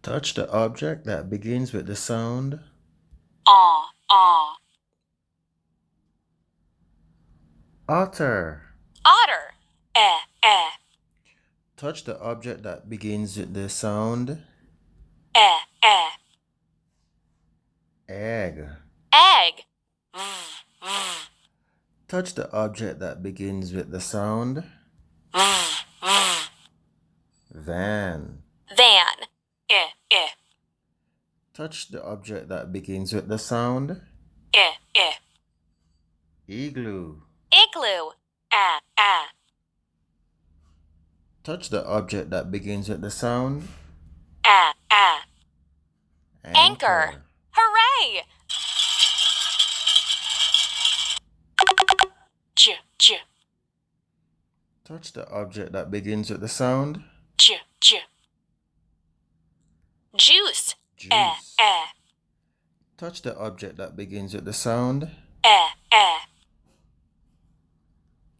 Touch the object that begins with the sound ah. otter. Otter, eh. Touch the object that begins with the sound Eh. egg. Egg, Touch the object that begins with the sound van. van, eh. Touch the object that begins with the sound igloo. Igloo, ah. Touch the object that begins with the sound Ah. Anchor, anchor. hooray! J. Touch the object that begins with the sound Juice, juice. eh. Touch the object that begins with the sound Eh.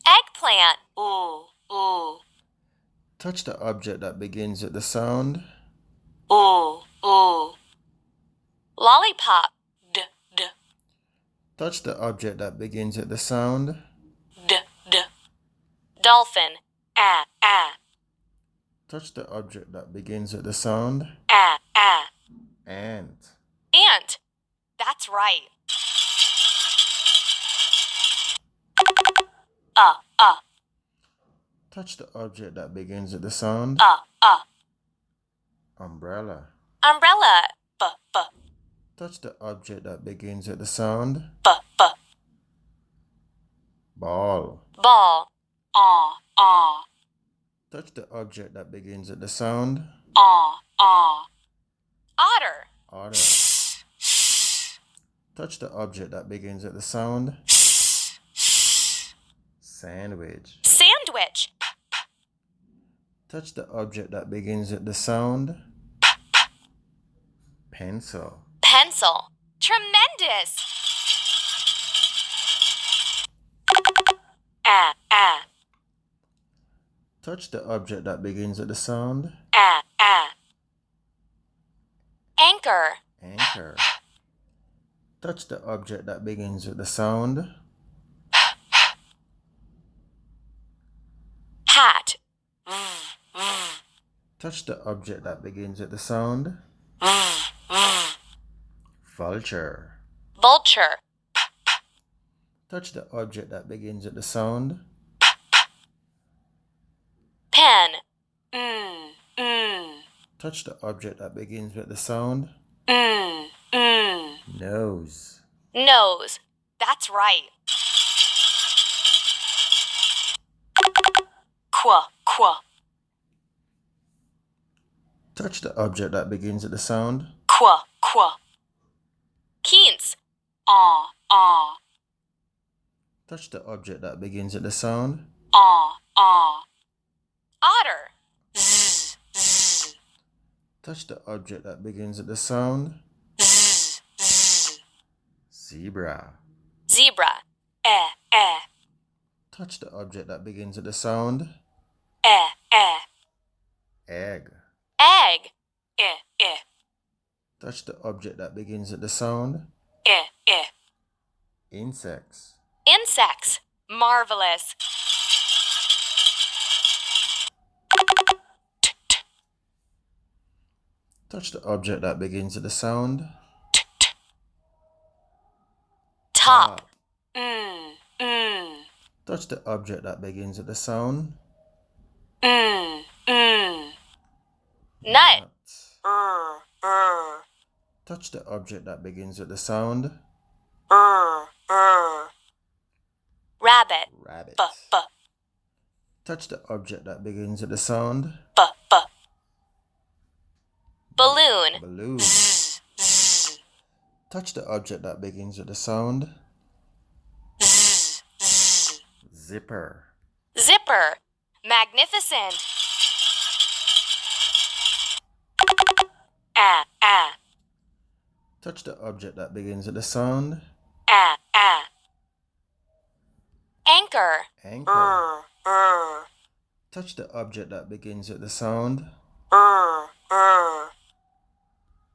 Eggplant, ooh. touch the object that begins with the sound Ooh. Lollipop, d. touch the object that begins with the sound D. Dolphin, ah. touch the object that begins with the sound Ah. ant. Ant, that's right. Touch the object that begins with the sound umbrella. Umbrella, b. Touch the object that begins with the sound B. ball. Ball, ah. Touch the object that begins with the sound Ah. Otter, otter. Touch the object that begins with the sound sandwich. sandwich, Touch the object that begins with the sound pencil. pencil, tremendous. Ah. Touch the object that begins with the sound Ah. Anchor, anchor. Touch the object that begins with the sound hat, touch the object that begins with the sound vulture. vulture, Touch the object that begins with the sound pen, touch the object that begins with the sound nose. nose, that's right. Qua, Touch the object that begins with the sound qua. Quince, ah. touch the object that begins with the sound Ah. Otter, z. touch the object that begins with the sound zebra. Zebra, eh. Touch the object that begins with the sound egg. Egg, eh. Touch the object that begins with the sound insects. Insects, marvelous. Touch the object that begins with the sound Top, touch the object that begins with the sound nut, touch the object that begins with the sound rabbit, rabbit. b. Touch the object that begins with the sound Balloon, balloon. Touch the object that begins with the sound zipper. zipper, magnificent. Ah. Touch the object that begins with the sound Anchor, anchor. Touch the object that begins with the sound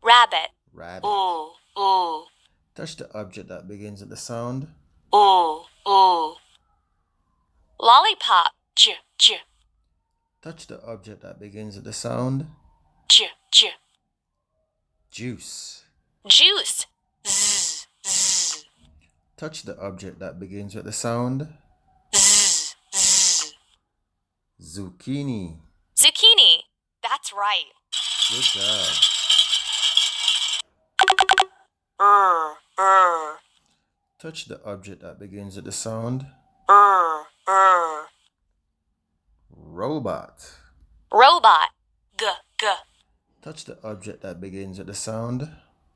Rabbit. Rabbit. Ooh, ooh, Touch the object that begins with the sound ooh, ooh. Lollipop. J, j, Touch the object that begins with the sound j, j. juice. Juice. Z, z, Touch the object that begins with the sound z, z. zucchini. Zucchini. That's right. Good job. Touch the object that begins with the sound robot. Robot. G, g, Touch the object that begins with the sound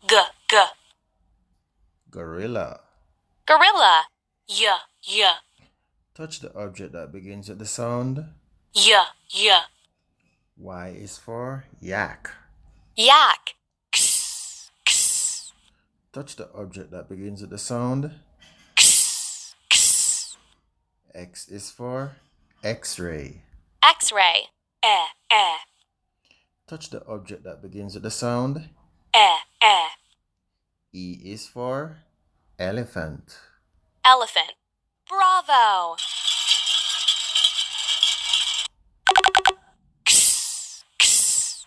g, g. gorilla. Gorilla. Y, y, Touch the object that begins with the sound y, y. Y is for yak. Yak. X, x, Touch the object that begins with the sound x, x. X is for X-ray. X-ray. Eh, eh, Touch the object that begins with the sound eh, eh. E is for elephant. Elephant. Bravo. X, x,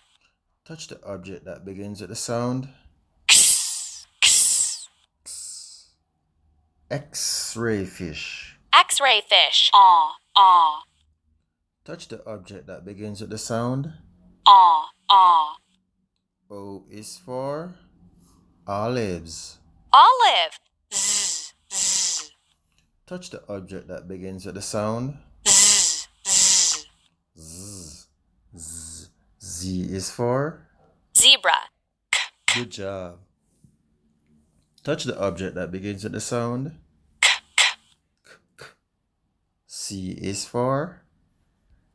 Touch the object that begins with the sound x, x. X-ray fish. X-ray fish. Touch the object that begins with the sound O is for olives. Olive. Z, z, Touch the object that begins with the sound z, z. Z. Z. Z is for Zebra. good job. Touch the object that begins with the sound C is for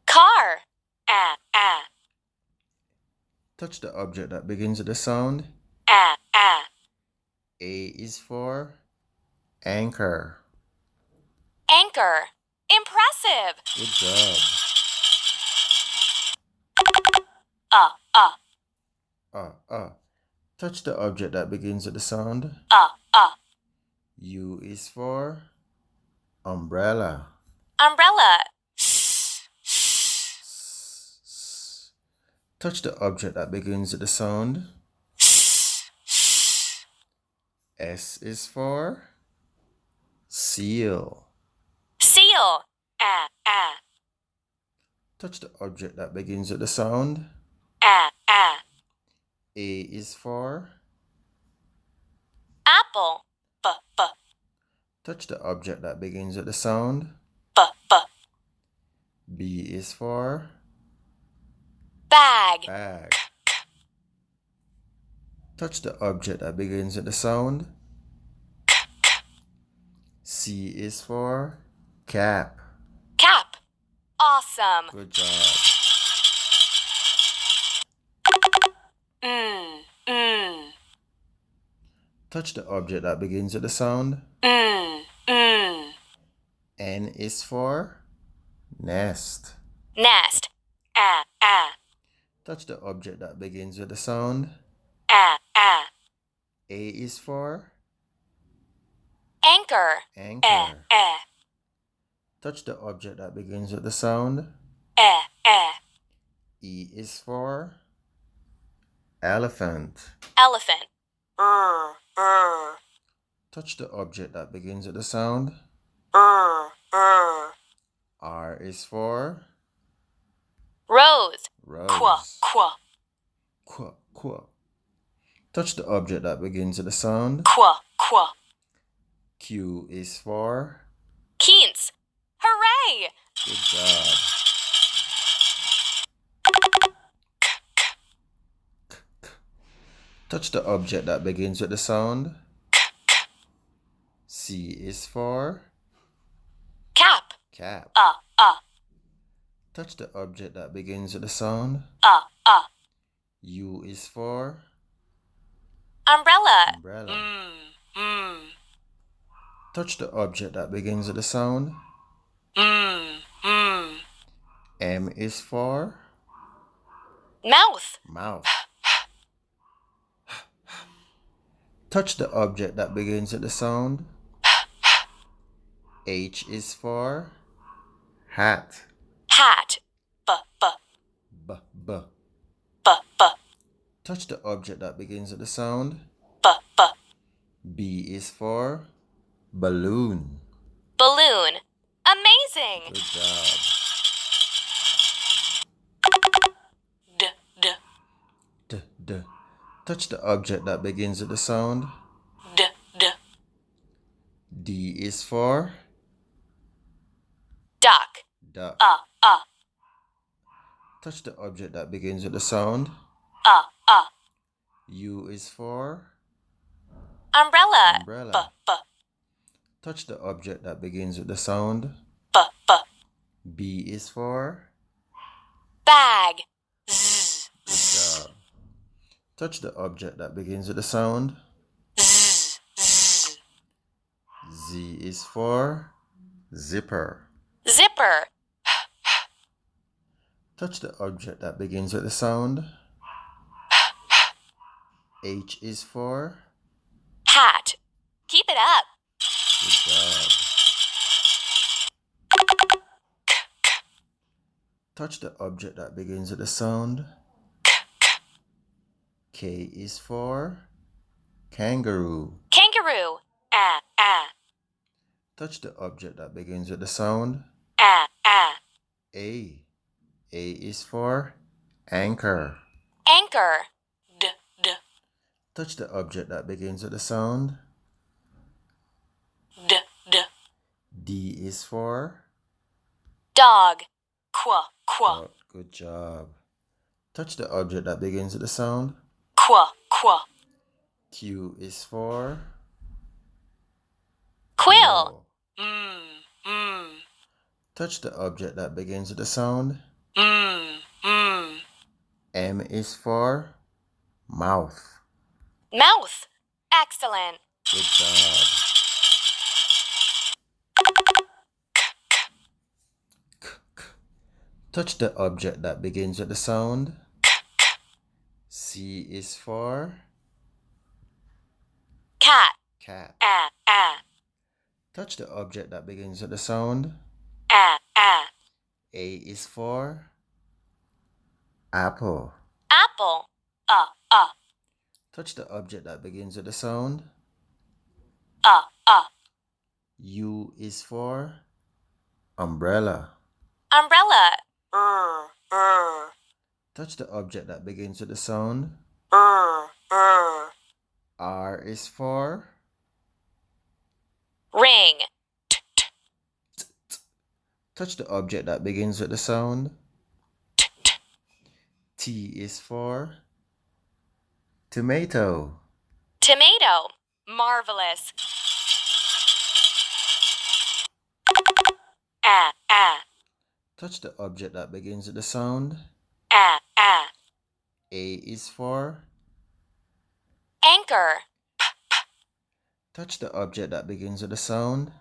Car. touch the object that begins with the sound A is for anchor. Anchor. Impressive. Good job. Touch the object that begins with the sound U is for umbrella. Umbrella. Touch the object that begins with the sound S is for seal. Seal. Touch the object that begins with the sound A is for Apple. touch the object that begins with the sound B is for Bag. bag. Touch the object that begins with the sound C is for cap. Cap. Awesome. Good job. Touch the object that begins with the sound N is for nest. Nest. Touch the object that begins with the sound A is for Anchor. anchor. Touch the object that begins with the sound E is for elephant. Elephant. Touch the object that begins with the sound R is for Rose. rose. Qua. Qua. Touch the object that begins with the sound Qua. Q is for Quince. Hooray! good job. Touch the object that begins with the sound C is for Cap. cap. Touch the object that begins with the sound U is for Umbrella. umbrella. Touch the object that begins with the sound M is for Mouth. mouth. Touch the object that begins with the sound. H is for hat. Hat. B, b, B, b. b, b, Touch the object that begins with the sound. b, b. B is for balloon. Balloon. Amazing. Good job. D, d, D, d. Touch the object that begins with the sound. d, d. D is for Duck. duck. Touch the object that begins with the sound. U is for Umbrella. umbrella. B, b, Touch the object that begins with the sound. b, b. B is for Bag. Z, good job. Touch the object that begins with the sound. z, z. Z is for zipper. Zipper. Touch the object that begins with the sound. H is for Hat. Keep it up. good job. Touch the object that begins with the sound. K is for kangaroo. Kangaroo. Touch the object that begins with the sound. A. A is for anchor. Anchor. D, d, Touch the object that begins with the sound. d, d. D is for Dog. Qua, qua, dog. Good job. Touch the object that begins with the sound. qua, qua. Q is for Quill. quill. Touch the object that begins with the sound. M is for mouth. Mouth. Excellent. Good job. Touch the object that begins with the sound. C is for Cat. cat. Ah. Touch the object that begins with the sound. A is for apple. Apple. Touch the object that begins with the sound. U is for umbrella. Umbrella. Touch the object that begins with the sound. R is for Ring. touch the object that begins with the sound. T is for tomato. Tomato. Marvelous. Touch the object that begins with the sound. A is for Anchor. touch the object that begins with the sound.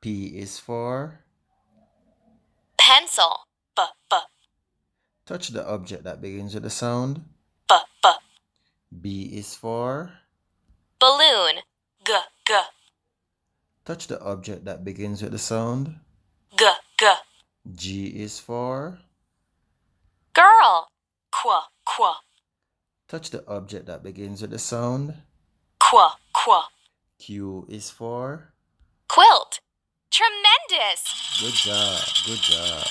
P is for Pencil. touch the object that begins with the sound. B is for Balloon. G. touch the object that begins with the sound. G. G is for Girl. Qua. touch the object that begins with the sound. Qua. Q is for Quilt. Tremendous. good job. Good job.